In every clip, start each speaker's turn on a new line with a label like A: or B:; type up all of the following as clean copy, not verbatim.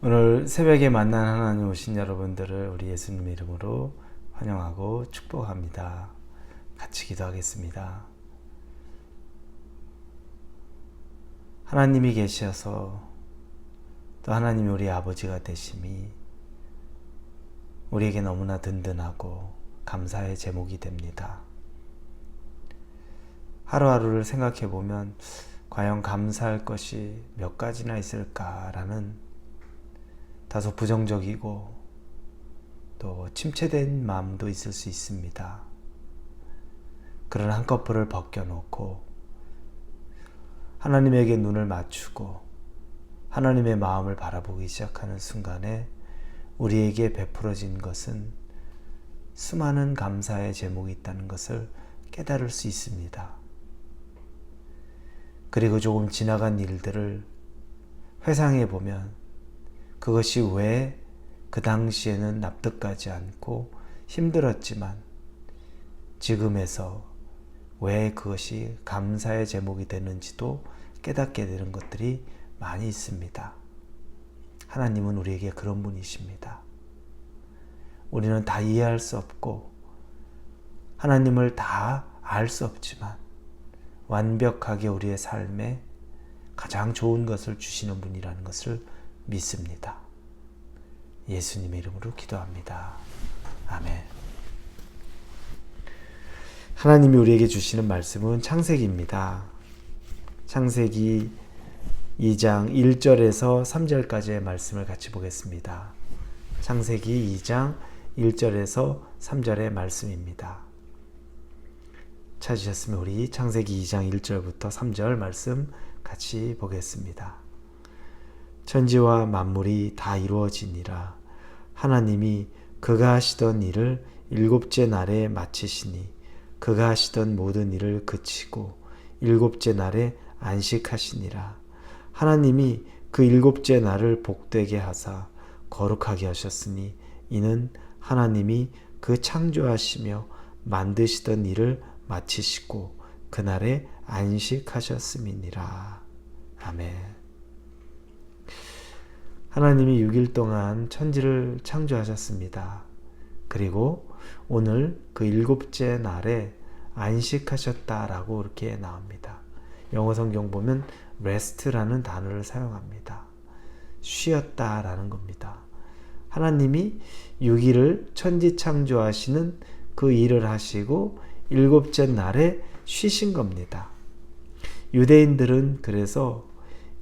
A: 오늘 새벽에 만난 하나님 오신 여러분들을 우리 예수님 이름으로 환영하고 축복합니다. 같이 기도하겠습니다. 하나님이 계셔서 또 하나님이 우리 아버지가 되심이 우리에게 너무나 든든하고 감사의 제목이 됩니다. 하루하루를 생각해 보면 과연 감사할 것이 몇 가지나 있을까라는 다소 부정적이고 또 침체된 마음도 있을 수 있습니다. 그런 한꺼풀을 벗겨놓고 하나님에게 눈을 맞추고 하나님의 마음을 바라보기 시작하는 순간에 우리에게 베풀어진 것은 수많은 감사의 제목이 있다는 것을 깨달을 수 있습니다. 그리고 조금 지나간 일들을 회상해 보면 그것이 왜 그 당시에는 납득하지 않고 힘들었지만 지금에서 왜 그것이 감사의 제목이 되는지도 깨닫게 되는 것들이 많이 있습니다. 하나님은 우리에게 그런 분이십니다. 우리는 다 이해할 수 없고 하나님을 다 알 수 없지만 완벽하게 우리의 삶에 가장 좋은 것을 주시는 분이라는 것을 믿습니다. 예수님의 이름으로 기도합니다. 아멘. 하나님이 우리에게 주시는 말씀은 창세기입니다. 창세기 2장 1절에서 3절까지의 말씀을 같이 보겠습니다. 창세기 2장 1절에서 3절의 말씀입니다. 찾으셨으면 우리 창세기 2장 1절부터 3절 말씀 같이 보겠습니다. 천지와 만물이 다 이루어지니라. 하나님이 그가 하시던 일을 일곱째 날에 마치시니 그가 하시던 모든 일을 그치고 일곱째 날에 안식하시니라. 하나님이 그 일곱째 날을 복되게 하사 거룩하게 하셨으니 이는 하나님이 그 창조하시며 만드시던 일을 마치시고 그날에 안식하셨음이니라. 아멘. 하나님이 6일 동안 천지를 창조하셨습니다. 그리고 오늘 그 일곱째 날에 안식하셨다라고 이렇게 나옵니다. 영어 성경 보면 rest라는 단어를 사용합니다. 쉬었다라는 겁니다. 하나님이 6일을 천지 창조하시는 그 일을 하시고 일곱째 날에 쉬신 겁니다. 유대인들은 그래서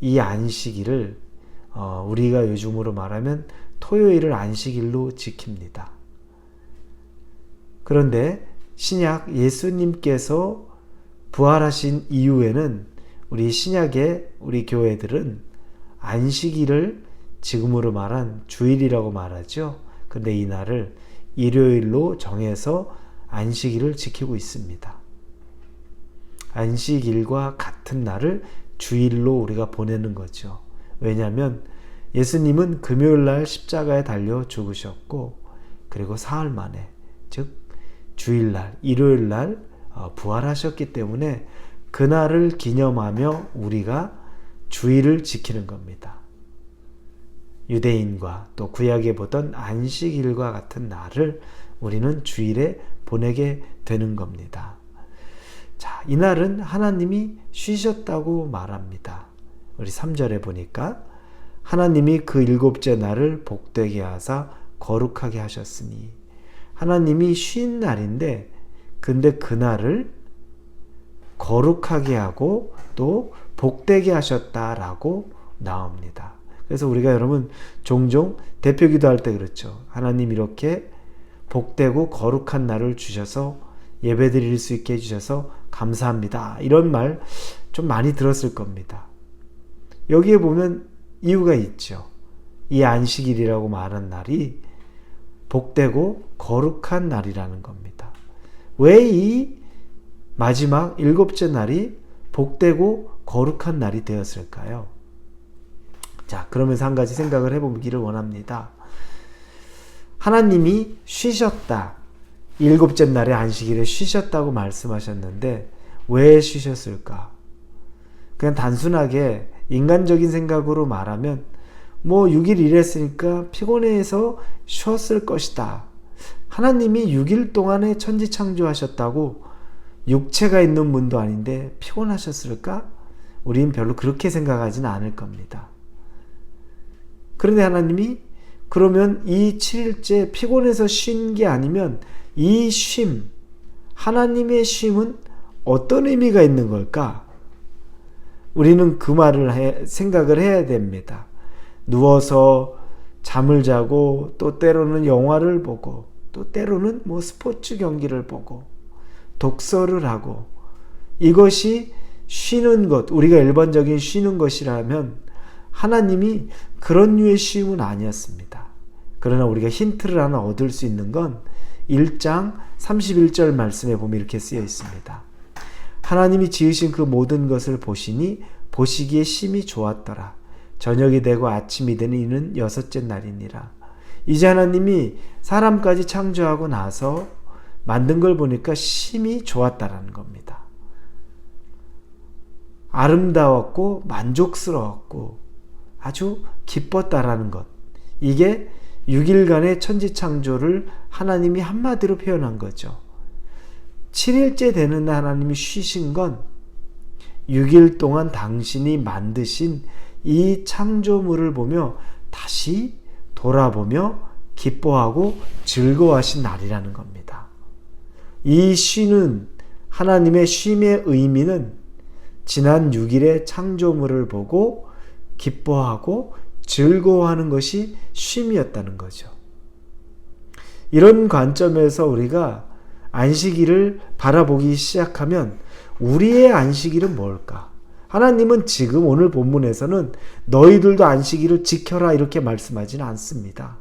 A: 이 안식일을 우리가 요즘으로 말하면 토요일을 안식일로 지킵니다. 그런데 신약 예수님께서 부활하신 이후에는 우리 신약의 우리 교회들은 안식일을 지금으로 말한 주일이라고 말하죠. 그런데 이 날을 일요일로 정해서 안식일을 지키고 있습니다. 안식일과 같은 날을 주일로 우리가 보내는 거죠. 왜냐하면 예수님은 금요일날 십자가에 달려 죽으셨고 그리고 사흘 만에 즉 주일날 일요일날 부활하셨기 때문에 그날을 기념하며 우리가 주일을 지키는 겁니다. 유대인과 또 구약에 보던 안식일과 같은 날을 우리는 주일에 보내게 되는 겁니다. 자, 이날은 하나님이 쉬셨다고 말합니다. 우리 3절에 보니까 하나님이 그 일곱째 날을 복되게 하사 거룩하게 하셨으니 하나님이 쉰 날인데 근데 그 날을 거룩하게 하고 또 복되게 하셨다라고 나옵니다. 그래서 우리가 여러분 종종 대표 기도할 때 그렇죠. 하나님 이렇게 복되고 거룩한 날을 주셔서 예배드릴 수 있게 해주셔서 감사합니다. 이런 말 좀 많이 들었을 겁니다. 여기에 보면 이유가 있죠. 이 안식일이라고 말한 날이 복되고 거룩한 날이라는 겁니다. 왜 이 마지막 일곱째 날이 복되고 거룩한 날이 되었을까요? 자, 그러면서 한 가지 생각을 해보기를 원합니다. 하나님이 쉬셨다. 일곱째 날에 안식일에 쉬셨다고 말씀하셨는데 왜 쉬셨을까? 그냥 단순하게 인간적인 생각으로 말하면 뭐 6일 일했으니까 피곤해서 쉬었을 것이다. 하나님이 6일 동안에 천지창조하셨다고 육체가 있는 분도 아닌데 피곤하셨을까? 우린 별로 그렇게 생각하지는 않을 겁니다. 그런데 하나님이 그러면 이 7일째 피곤해서 쉰 게 아니면 이 쉼, 하나님의 쉼은 어떤 의미가 있는 걸까? 우리는 그 말을 생각을 해야 됩니다. 누워서 잠을 자고 또 때로는 영화를 보고 또 때로는 뭐 스포츠 경기를 보고 독서를 하고 이것이 쉬는 것, 우리가 일반적인 쉬는 것이라면 하나님이 그런 류의 쉼은 아니었습니다. 그러나 우리가 힌트를 하나 얻을 수 있는 건 1장 31절 말씀에 보면 이렇게 쓰여 있습니다. 하나님이 지으신 그 모든 것을 보시니 보시기에 심히 좋았더라. 저녁이 되고 아침이 되니 이는 6째 날이니라. 이제 하나님이 사람까지 창조하고 나서 만든 걸 보니까 심히 좋았다라는 겁니다. 아름다웠고 만족스러웠고 아주 기뻤다라는 것. 이게 6일간의 천지창조를 하나님이 한마디로 표현한 거죠. 7일째 되는 날 하나님이 쉬신 건 6일 동안 당신이 만드신 이 창조물을 보며 다시 돌아보며 기뻐하고 즐거워하신 날이라는 겁니다. 이 쉬는 하나님의 쉼의 의미는 지난 6일의 창조물을 보고 기뻐하고 즐거워하는 것이 쉼이었다는 거죠. 이런 관점에서 우리가 안식일을 바라보기 시작하면 우리의 안식일은 뭘까? 하나님은 지금 오늘 본문에서는 너희들도 안식일을 지켜라 이렇게 말씀하지는 않습니다.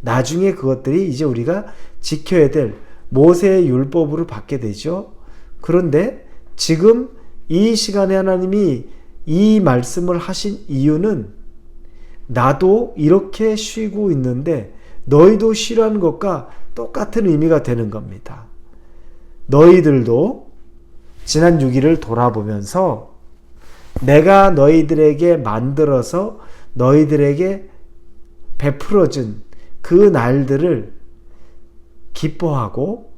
A: 나중에 그것들이 이제 우리가 지켜야 될 모세의 율법으로 받게 되죠. 그런데 지금 이 시간에 하나님이 이 말씀을 하신 이유는 나도 이렇게 쉬고 있는데 너희도 쉬라는 것과 똑같은 의미가 되는 겁니다. 너희들도 지난 6일을 돌아보면서 내가 너희들에게 만들어서 너희들에게 베풀어준 그 날들을 기뻐하고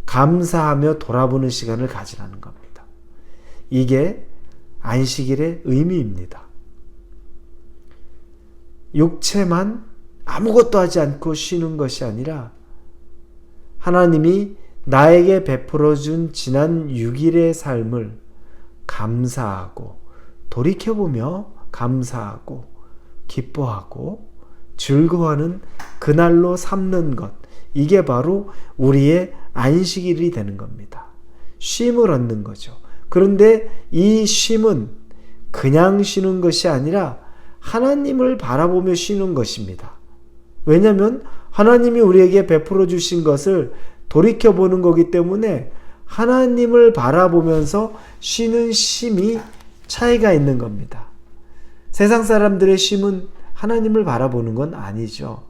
A: 감사하며 돌아보는 시간을 가지라는 겁니다. 이게 안식일의 의미입니다. 육체만 아무것도 하지 않고 쉬는 것이 아니라 하나님이 나에게 베풀어준 지난 6일의 삶을 감사하고 돌이켜보며 감사하고 기뻐하고 즐거워하는 그날로 삼는 것, 이게 바로 우리의 안식일이 되는 겁니다. 쉼을 얻는 거죠. 그런데 이 쉼은 그냥 쉬는 것이 아니라 하나님을 바라보며 쉬는 것입니다. 왜냐하면 하나님이 우리에게 베풀어 주신 것을 돌이켜보는 거기 때문에 하나님을 바라보면서 쉬는 쉼이 차이가 있는 겁니다. 세상 사람들의 쉼은 하나님을 바라보는 건 아니죠.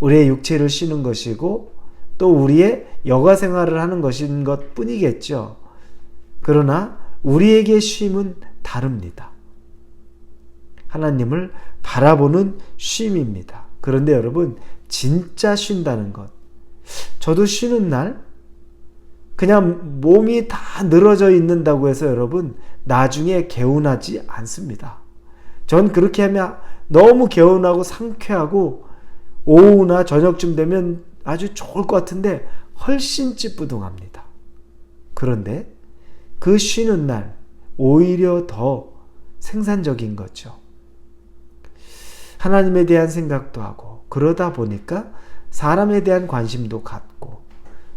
A: 우리의 육체를 쉬는 것이고 또 우리의 여가 생활을 하는 것인 것 뿐이겠죠. 그러나 우리에게 쉼은 다릅니다. 하나님을 바라보는 쉼입니다. 그런데 여러분, 진짜 쉰다는 것. 저도 쉬는 날 그냥 몸이 다 늘어져 있는다고 해서 여러분 나중에 개운하지 않습니다. 전 그렇게 하면 너무 개운하고 상쾌하고 오후나 저녁쯤 되면 아주 좋을 것 같은데 훨씬 찌뿌둥합니다. 그런데 그 쉬는 날 오히려 더 생산적인 거죠. 하나님에 대한 생각도 하고 그러다 보니까 사람에 대한 관심도 갖고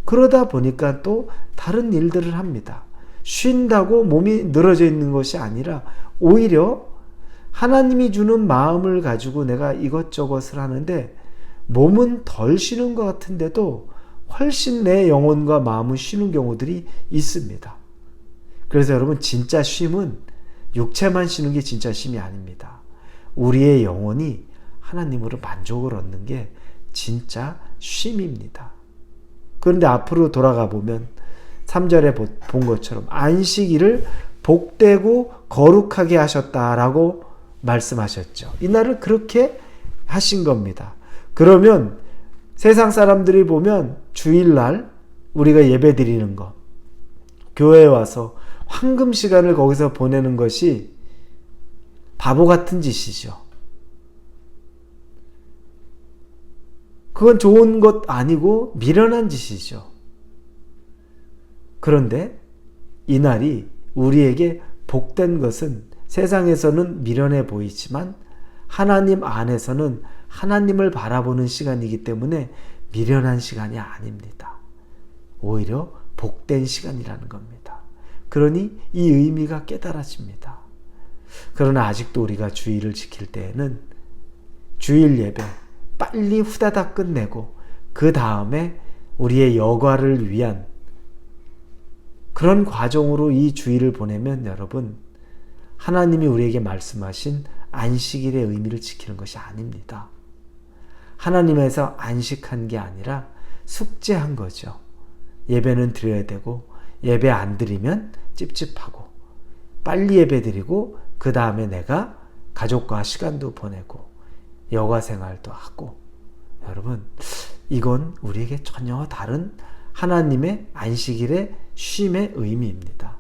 A: 그러다 보니까 또 다른 일들을 합니다. 쉰다고 몸이 늘어져 있는 것이 아니라 오히려 하나님이 주는 마음을 가지고 내가 이것저것을 하는데 몸은 덜 쉬는 것 같은데도 훨씬 내 영혼과 마음은 쉬는 경우들이 있습니다. 그래서 여러분, 진짜 쉼은 육체만 쉬는 게 진짜 쉼이 아닙니다. 우리의 영혼이 하나님으로 만족을 얻는 게 진짜 쉼입니다. 그런데 앞으로 돌아가 보면 3절에 본 것처럼 안식일을 복되고 거룩하게 하셨다라고 말씀하셨죠. 이날을 그렇게 하신 겁니다. 그러면 세상 사람들이 보면 주일날 우리가 예배 드리는 것, 교회에 와서 황금 시간을 거기서 보내는 것이 바보 같은 짓이죠. 그건 좋은 것 아니고 미련한 짓이죠. 그런데 이날이 우리에게 복된 것은 세상에서는 미련해 보이지만 하나님 안에서는 하나님을 바라보는 시간이기 때문에 미련한 시간이 아닙니다. 오히려 복된 시간이라는 겁니다. 그러니 이 의미가 깨달아집니다. 그러나 아직도 우리가 주일을 지킬 때에는 주일 예배 빨리 후다닥 끝내고 그 다음에 우리의 여가를 위한 그런 과정으로 이 주일을 보내면 여러분, 하나님이 우리에게 말씀하신 안식일의 의미를 지키는 것이 아닙니다. 하나님에서 안식한 게 아니라 숙제한 거죠. 예배는 드려야 되고 예배 안 드리면 찝찝하고 빨리 예배 드리고 그 다음에 내가 가족과 시간도 보내고 여가 생활도 하고, 여러분 이건 우리에게 전혀 다른 하나님의 안식일의 쉼의 의미입니다.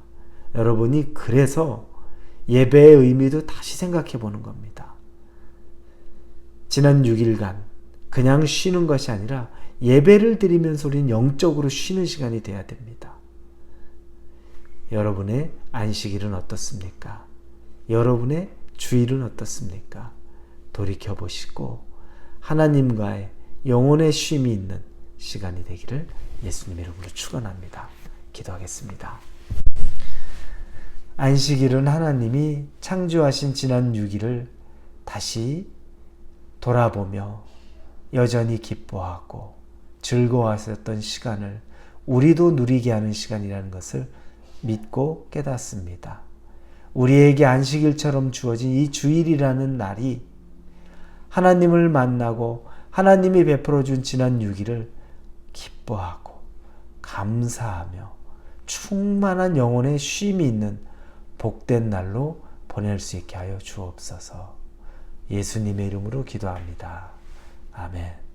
A: 여러분이 그래서 예배의 의미도 다시 생각해 보는 겁니다. 지난 6일간 그냥 쉬는 것이 아니라 예배를 드리면서 우리는 영적으로 쉬는 시간이 돼야 됩니다. 여러분의 안식일은 어떻습니까? 여러분의 주일은 어떻습니까? 돌이켜보시고 하나님과의 영혼의 쉼이 있는 시간이 되기를 예수님의 이름으로 축원합니다. 기도하겠습니다. 안식일은 하나님이 창조하신 지난 6일을 다시 돌아보며 여전히 기뻐하고 즐거워하셨던 시간을 우리도 누리게 하는 시간이라는 것을 믿고 깨닫습니다. 우리에게 안식일처럼 주어진 이 주일이라는 날이 하나님을 만나고 하나님이 베풀어준 지난 6일을 기뻐하고 감사하며 충만한 영혼의 쉼이 있는 복된 날로 보낼 수 있게 하여 주옵소서. 예수님의 이름으로 기도합니다. 아멘.